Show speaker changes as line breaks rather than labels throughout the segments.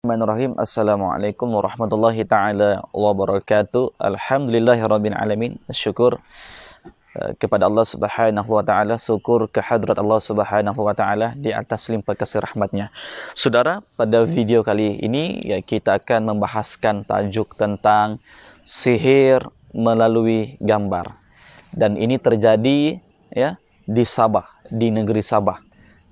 Bismillahirrahmanirrahim. Assalamualaikum warahmatullahi ta'ala wabarakatuh. Alhamdulillahirabbil alamin. Syukur kepada Allah Subhanahu wa taala, syukur kehadrat Allah Subhanahu wa taala di atas limpah kasih rahmatnya. Saudara, pada video kali ini kita akan membahaskan tajuk tentang sihir melalui gambar. Dan ini terjadi di Sabah, di negeri Sabah.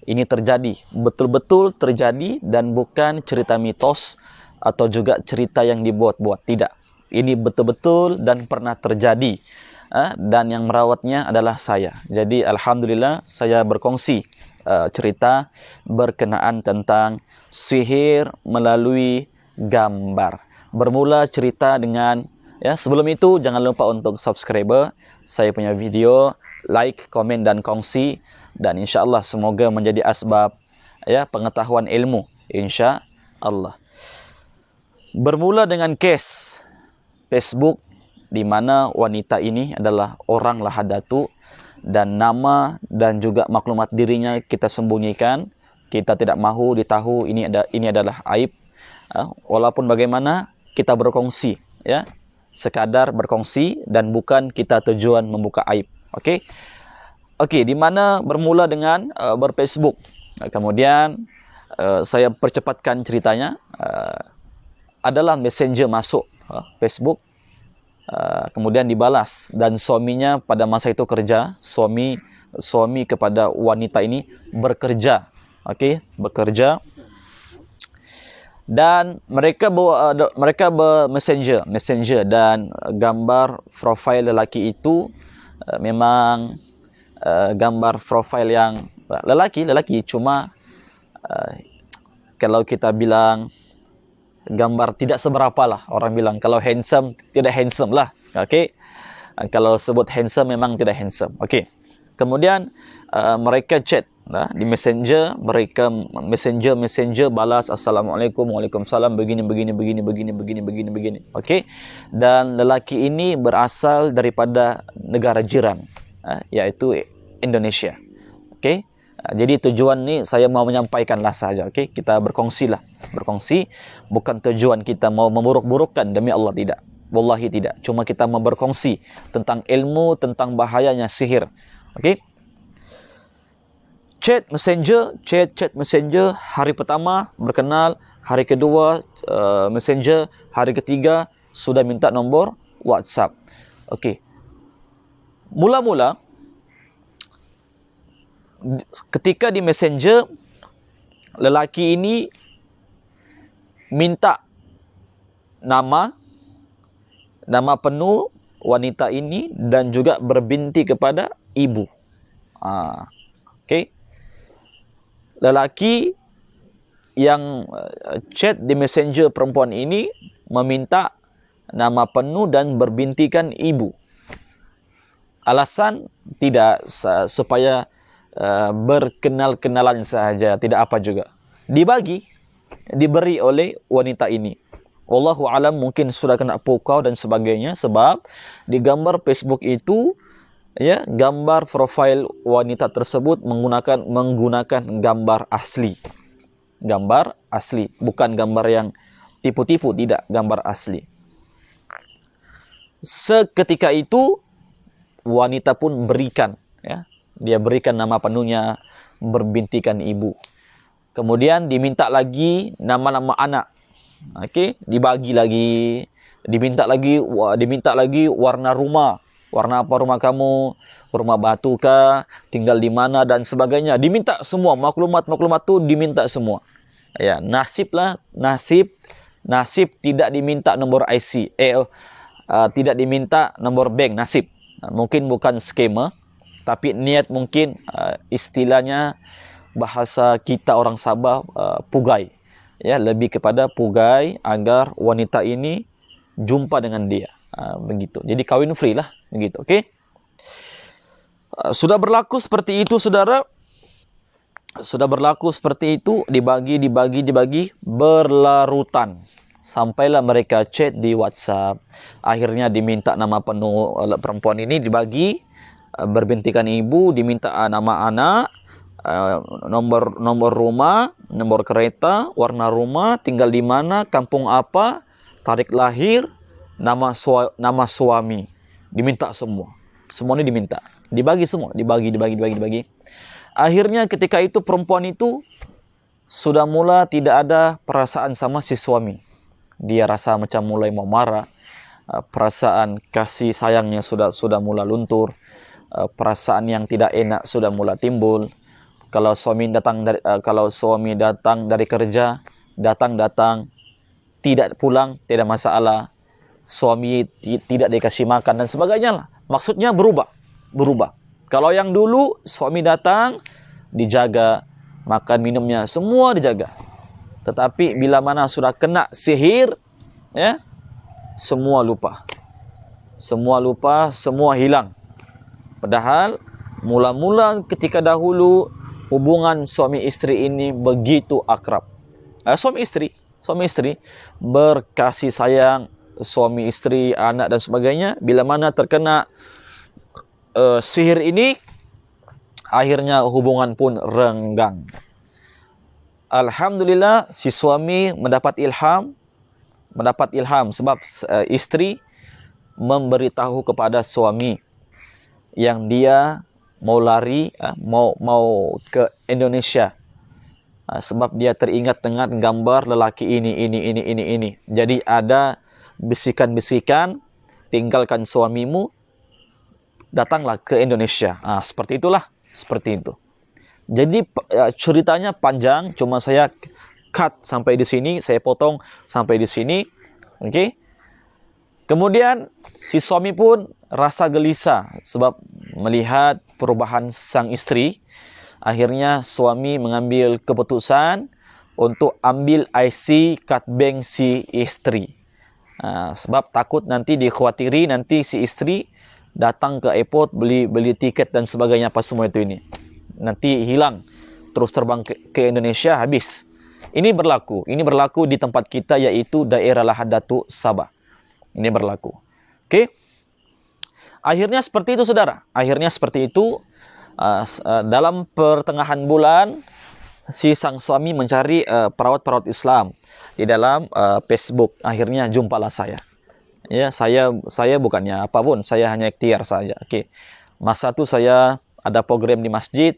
Ini terjadi, betul-betul terjadi, dan bukan cerita mitos atau juga cerita yang dibuat-buat. Tidak, ini betul-betul dan pernah terjadi. Dan yang merawatnya adalah saya. Jadi alhamdulillah saya berkongsi cerita berkenaan tentang sihir melalui gambar. Bermula cerita dengan, sebelum itu jangan lupa untuk subscribe saya punya video, like, komen dan kongsi. Dan insya Allah semoga menjadi asbab pengetahuan ilmu, insya Allah. Bermula dengan kes Facebook, di mana wanita ini adalah orang Lahadatu, dan nama dan juga maklumat dirinya kita sembunyikan. Kita tidak mahu ditahu ini adalah aib. Walaupun bagaimana kita berkongsi, sekadar berkongsi dan bukan kita tujuan membuka aib. Oke, di mana bermula dengan berFacebook. Kemudian saya percepatkan ceritanya. Adalah messenger masuk Facebook, kemudian dibalas, dan suaminya pada masa itu kerja. Suami kepada wanita ini bekerja, bekerja. Dan mereka messenger, dan gambar profil lelaki itu memang gambar profil yang lelaki, cuma kalau kita bilang gambar tidak seberapa lah. Orang bilang kalau handsome, tidak handsome lah. Kalau sebut handsome, memang tidak handsome. Kemudian mereka chat di messenger. Mereka messenger balas assalamualaikum, waalaikumsalam, begini. Dan lelaki ini berasal daripada negara jiran, yaitu Indonesia. Jadi tujuan ni saya mau menyampaikanlah saja. Kita berkongsi, bukan tujuan kita mau memburuk-burukkan, demi Allah tidak, wallahi tidak. Cuma kita mau berkongsi tentang ilmu, tentang bahayanya sihir. Chat messenger, hari pertama berkenal, hari kedua messenger, hari ketiga sudah minta nombor WhatsApp. Mula-mula ketika di messenger, lelaki ini minta nama penuh wanita ini dan juga berbinti kepada ibu. Lelaki yang chat di messenger perempuan ini meminta nama penuh dan berbintikan ibu. Alasan tidak supaya berkenal-kenalan saja, tidak apa juga. Diberi oleh wanita ini. Wallahu alam, mungkin sudah kena pukau dan sebagainya, sebab di gambar Facebook itu gambar profil wanita tersebut menggunakan gambar asli. Gambar asli, bukan gambar yang tipu-tipu, tidak, gambar asli. Seketika itu wanita pun berikan, dia berikan nama penuhnya, berbintikan ibu. Kemudian diminta lagi nama-nama anak. Dibagi lagi, diminta lagi warna rumah. Warna apa rumah kamu? Rumah batu kah? Tinggal di mana dan sebagainya. Diminta semua maklumat tu, diminta semua. Nasib tidak diminta nomor IC. Tidak diminta nomor bank, nasib. Mungkin bukan skema, tapi niat mungkin, istilahnya bahasa kita orang Sabah, pugai. Lebih kepada pugai agar wanita ini jumpa dengan dia. Begitu. Jadi kawin free lah, begitu. Sudah berlaku seperti itu, saudara. Sudah berlaku seperti itu, dibagi, berlarutan. Sampailah mereka chat di WhatsApp. Akhirnya diminta nama penuh perempuan ini, dibagi, berbintikan ibu, diminta nama anak, nomor rumah, nomor kereta, warna rumah, tinggal di mana, kampung apa, tarikh lahir, nama suami, diminta semua. Semuanya diminta, dibagi semua, dibagi. Akhirnya ketika itu perempuan itu sudah mula tidak ada perasaan sama si suami. Dia rasa macam mulai mau marah, perasaan kasih sayangnya sudah mula luntur, perasaan yang tidak enak sudah mula timbul. Kalau suami datang dari kerja, datang tidak pulang, tidak masalah. Suami tidak dikasih makan dan sebagainya lah. Maksudnya berubah. Kalau yang dulu suami datang dijaga, makan minumnya semua dijaga. Tetapi bila mana sudah kena sihir, ya, semua lupa, semua hilang. Padahal mula-mula ketika dahulu hubungan suami istri ini begitu akrab. Suami istri berkasih sayang, suami istri, anak dan sebagainya. Bila mana terkena sihir ini, akhirnya hubungan pun renggang. Alhamdulillah si suami mendapat ilham sebab istri memberitahu kepada suami yang dia mau lari, mau ke Indonesia, sebab dia teringat dengan gambar lelaki ini. Jadi ada bisikan-bisikan, tinggalkan suamimu, datanglah ke Indonesia. Seperti itu. Jadi ceritanya panjang, cuma saya cut sampai di sini, saya potong sampai di sini. Oke. Kemudian si suami pun rasa gelisah sebab melihat perubahan sang istri. Akhirnya suami mengambil keputusan untuk ambil IC kad bank si istri. Sebab takut nanti dikhawatiri nanti si istri datang ke airport beli tiket dan sebagainya, apa semua itu ini. Nanti hilang, terus terbang ke Indonesia, habis. Ini berlaku di tempat kita, yaitu daerah Lahad Datu, Sabah. Ini berlaku. Oke. Akhirnya seperti itu, saudara. Dalam pertengahan bulan, si sang suami mencari perawat-perawat Islam di dalam Facebook. Akhirnya jumpalah saya. Ya, saya bukannya apapun, saya hanya ikhtiar saja. Oke. Masa itu saya ada program di masjid.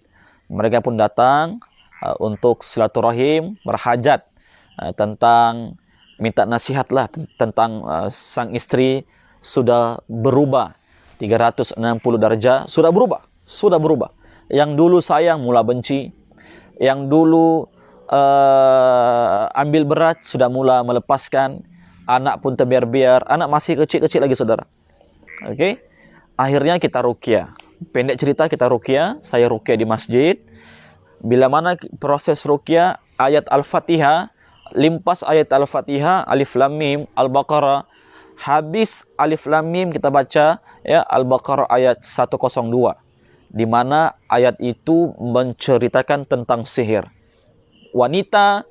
Mereka pun datang untuk silaturahim, berhajat tentang minta nasihat lah tentang sang istri sudah berubah 360 derajat, sudah berubah. Yang dulu sayang mula benci, yang dulu ambil berat sudah mula melepaskan, anak pun terbiar-biar, anak masih kecil-kecil lagi, saudara. Oke. Akhirnya kita ruqyah. Pendek cerita, kita ruqyah, saya ruqyah di masjid. Bila mana proses ruqyah, ayat Al-Fatihah, limpas ayat Al-Fatihah, Alif Lam Mim, Al-Baqarah, habis Alif Lam Mim kita baca ya Al-Baqarah ayat 102, di mana ayat itu menceritakan tentang sihir. Wanita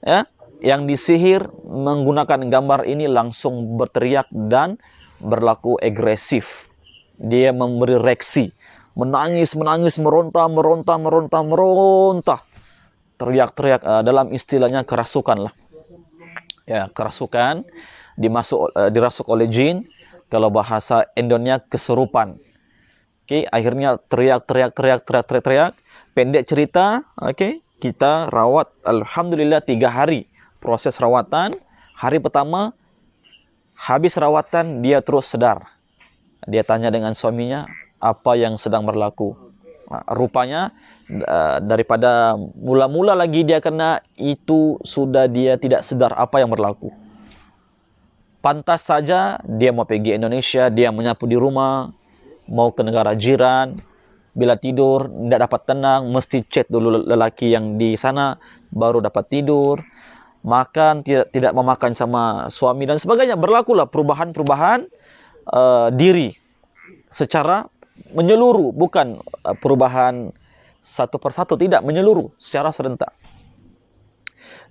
ya yang disihir menggunakan gambar ini langsung berteriak dan berlaku agresif. Dia memberi reaksi, menangis, meronta, teriak-teriak, dalam istilahnya kerasukan lah. Ya, kerasukan, dirasuk oleh jin. Kalau bahasa Indonesia kesurupan. Oke, akhirnya teriak. Pendek cerita, oke, kita rawat alhamdulillah 3 hari proses rawatan. Hari pertama habis rawatan dia terus sedar. Dia tanya dengan suaminya apa yang sedang berlaku. Rupanya daripada mula-mula lagi dia kena itu, sudah dia tidak sedar apa yang berlaku. Pantas saja dia mau pergi Indonesia, dia menyapu di rumah, mau ke negara jiran. Bila tidur tidak dapat tenang, mesti chat dulu lelaki yang di sana baru dapat tidur. Makan tidak memakan sama suami dan sebagainya. Berlakulah perubahan diri secara menyeluruh, bukan perubahan satu persatu, tidak, menyeluruh secara serentak.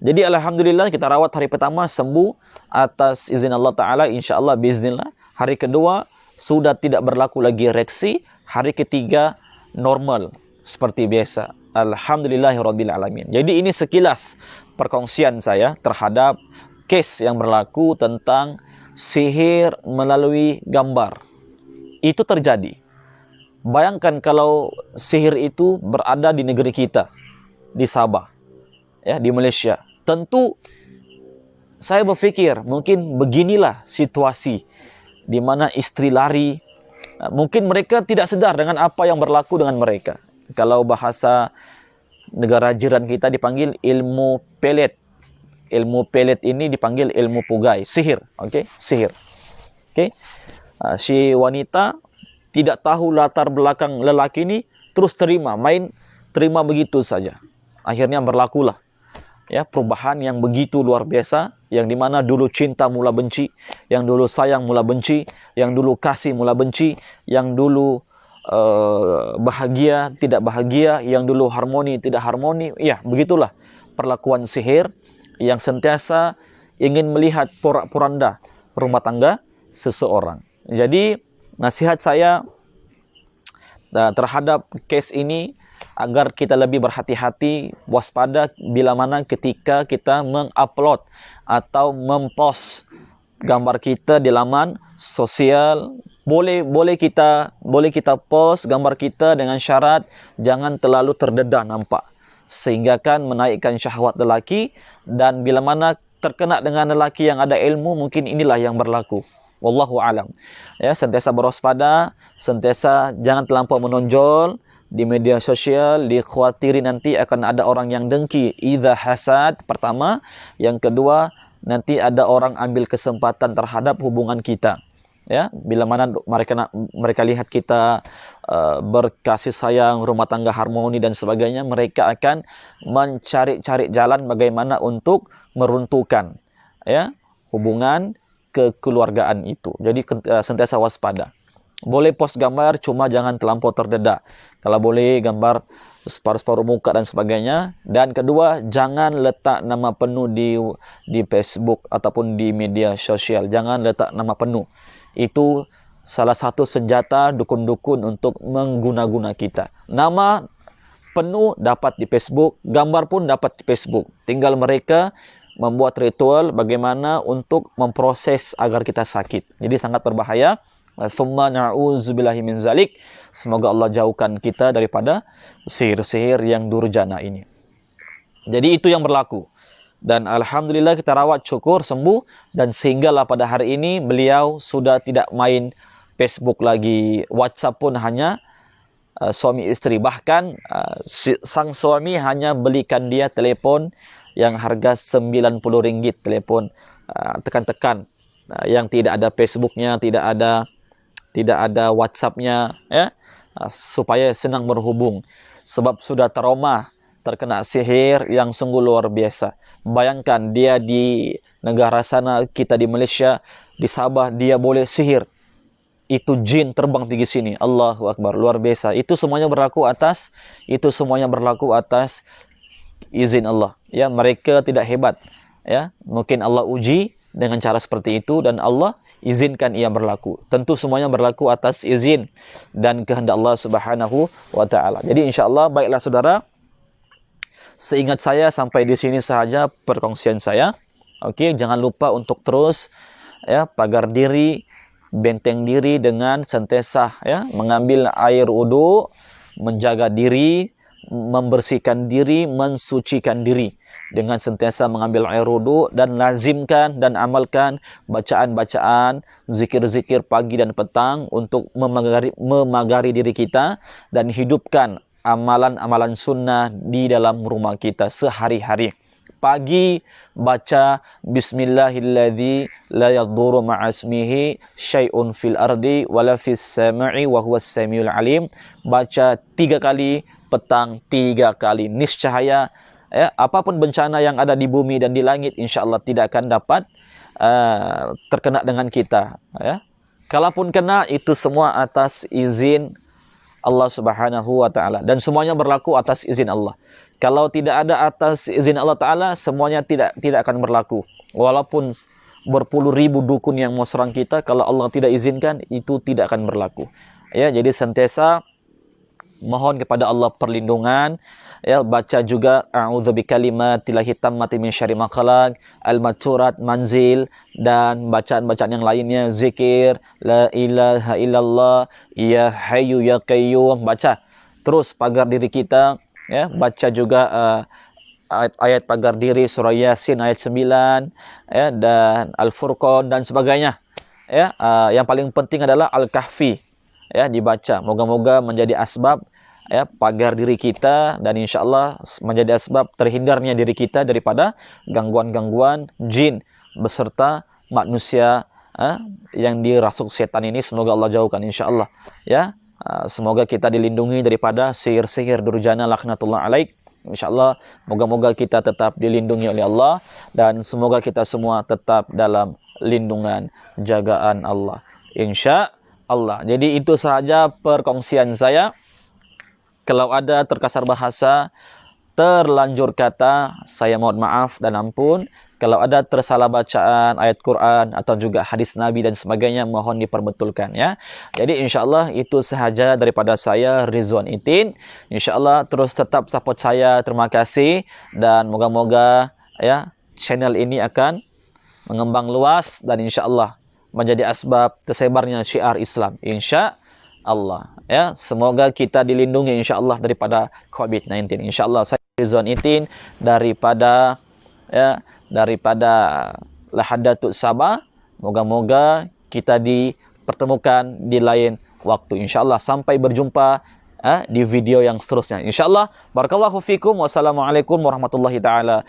Jadi alhamdulillah kita rawat hari pertama sembuh atas izin Allah Ta'ala, insyaAllah biiznillah. Hari kedua sudah tidak berlaku lagi reaksi. Hari ketiga normal seperti biasa. Alhamdulillahirabbil alamin. Jadi ini sekilas perkongsian saya terhadap case yang berlaku tentang sihir melalui gambar. Itu terjadi. Bayangkan kalau sihir itu berada di negeri kita, di Sabah, ya, di Malaysia. Tentu saya berpikir mungkin beginilah situasi di mana istri lari. Mungkin mereka tidak sedar dengan apa yang berlaku dengan mereka. Kalau bahasa negara jiran kita dipanggil ilmu pelet. Ilmu pelet ini dipanggil ilmu pugai, sihir, okey, sihir. Okey. Si wanita tidak tahu latar belakang lelaki ini, terus terima begitu saja. Akhirnya berlakulah ya perubahan yang begitu luar biasa, yang dimana dulu cinta mula benci, yang dulu sayang mula benci, yang dulu kasih mula benci, yang dulu bahagia tidak bahagia, yang dulu harmoni tidak harmoni. Ya, begitulah perlakuan sihir yang sentiasa ingin melihat porak-poranda rumah tangga seseorang. Jadi nasihat saya terhadap case ini agar kita lebih berhati-hati, waspada bila mana ketika kita mengupload atau mempost gambar kita di laman sosial. Boleh kita post gambar kita dengan syarat jangan terlalu terdedah nampak, sehingga kan menaikkan syahwat lelaki, dan bila mana terkena dengan lelaki yang ada ilmu, mungkin inilah yang berlaku. Wallahu alam. Ya, sentiasa berwaspada, sentiasa jangan terlampau menonjol di media sosial, dikhawatiri nanti akan ada orang yang dengki, idza hasad pertama, yang kedua nanti ada orang ambil kesempatan terhadap hubungan kita. Ya, bila mana mereka lihat kita berkasih sayang, rumah tangga harmoni dan sebagainya, mereka akan mencari-cari jalan bagaimana untuk meruntuhkan ya hubungan kekeluargaan itu. Jadi sentiasa waspada. Boleh post gambar, cuma jangan terlampau terdedah. Kalau boleh gambar separuh-separuh muka dan sebagainya. Dan kedua, jangan letak nama penuh di Facebook ataupun di media sosial. Jangan letak nama penuh. Itu salah satu senjata dukun-dukun untuk mengguna-guna kita. Nama penuh dapat di Facebook, gambar pun dapat di Facebook. Tinggal mereka membuat ritual bagaimana untuk memproses agar kita sakit. Jadi sangat berbahaya. Thumma na'udzubillahi min zalik. Semoga Allah jauhkan kita daripada sihir-sihir yang durjana ini. Jadi itu yang berlaku. Dan alhamdulillah kita rawat, syukur sembuh, dan sehinggalah pada hari ini beliau sudah tidak main Facebook lagi, WhatsApp pun hanya suami istri. Bahkan sang suami hanya belikan dia telefon yang harga RM90 telepon tekan-tekan, yang tidak ada Facebooknya, tidak ada WhatsAppnya, ya, supaya senang berhubung. Sebab sudah trauma terkena sihir yang sungguh luar biasa. Bayangkan dia di negara sana, kita di Malaysia, di Sabah, dia boleh sihir. Itu jin terbang pergi sini. Allahu Akbar, luar biasa. Itu semuanya berlaku atas izin Allah. Ya, mereka tidak hebat. Ya, mungkin Allah uji dengan cara seperti itu dan Allah izinkan ia berlaku. Tentu semuanya berlaku atas izin dan kehendak Allah Subhanahu wa taala. Jadi insyaallah baiklah saudara, seingat saya sampai di sini sahaja perkongsian saya. Okey, jangan lupa untuk terus ya pagar diri, benteng diri dengan sentiasa ya mengambil air wudu, menjaga diri, membersihkan diri, mensucikan diri dengan sentiasa mengambil air wudu, dan lazimkan dan amalkan bacaan-bacaan, zikir-zikir pagi dan petang untuk memagari diri kita, dan hidupkan amalan-amalan sunnah di dalam rumah kita sehari-hari. Pagi baca bismillahilladzi la yadurru ma'asmihi syai'un fil ardi wala fis sama'i wa huwas samiul alim. Baca 3 kali, petang 3 kali. Niscaya ya, apapun bencana yang ada di bumi dan di langit, insya-Allah tidak akan dapat terkena dengan kita ya. Kalaupun kena, itu semua atas izin Allah Subhanahu wa taala, dan semuanya berlaku atas izin Allah. Kalau tidak ada atas izin Allah taala, semuanya tidak akan berlaku. Walaupun berpuluh ribu dukun yang mau serang kita, kalau Allah tidak izinkan, itu tidak akan berlaku. Ya, jadi sentiasa mohon kepada Allah perlindungan Ya, baca juga a'udzu bikalimatillahi tammati min syarri ma khalaq, al-maturat, manzil, dan bacaan-bacaan yang lainnya, zikir, la ilaha illallah, ya hayyu ya qayyum, baca terus pagar diri kita, ya, baca juga ayat-ayat pagar diri surah Yasin ayat 9, ya, dan Al-Furqan dan sebagainya. Ya, yang paling penting adalah Al-Kahfi, ya, dibaca. Moga-moga menjadi asbab, ya, pagar diri kita, dan insyaallah menjadi asbab terhindarnya diri kita daripada gangguan-gangguan jin beserta manusia yang dirasuk setan ini. Semoga Allah jauhkan insyaallah, ya. Semoga kita dilindungi daripada sihir-sihir durjana laknatullah alaik. InsyaAllah, moga-moga kita tetap dilindungi oleh Allah, dan semoga kita semua tetap dalam lindungan jagaan Allah, insya-Allah. Jadi itu sahaja perkongsian saya. Kalau ada terkasar bahasa, terlanjur kata, saya mohon maaf dan ampun. Kalau ada tersalah bacaan ayat Quran atau juga hadis Nabi dan sebagainya, mohon diperbetulkan, ya. Jadi insyaallah itu sahaja daripada saya, Rizwan Itin. Insyaallah terus tetap support saya. Terima kasih, dan moga-moga, ya, channel ini akan mengembang luas dan insyaallah menjadi asbab tersebarnya syiar Islam, insyaallah, ya. Semoga kita dilindungi insyaallah daripada COVID-19. Insyaallah saya Rizwan Itin daripada Lahadatul Sabah. Moga-moga kita dipertemukan di lain waktu insyaallah. Sampai berjumpa di video yang seterusnya insyaallah. Barakallahu fikum. Wassalamualaikum warahmatullahi taala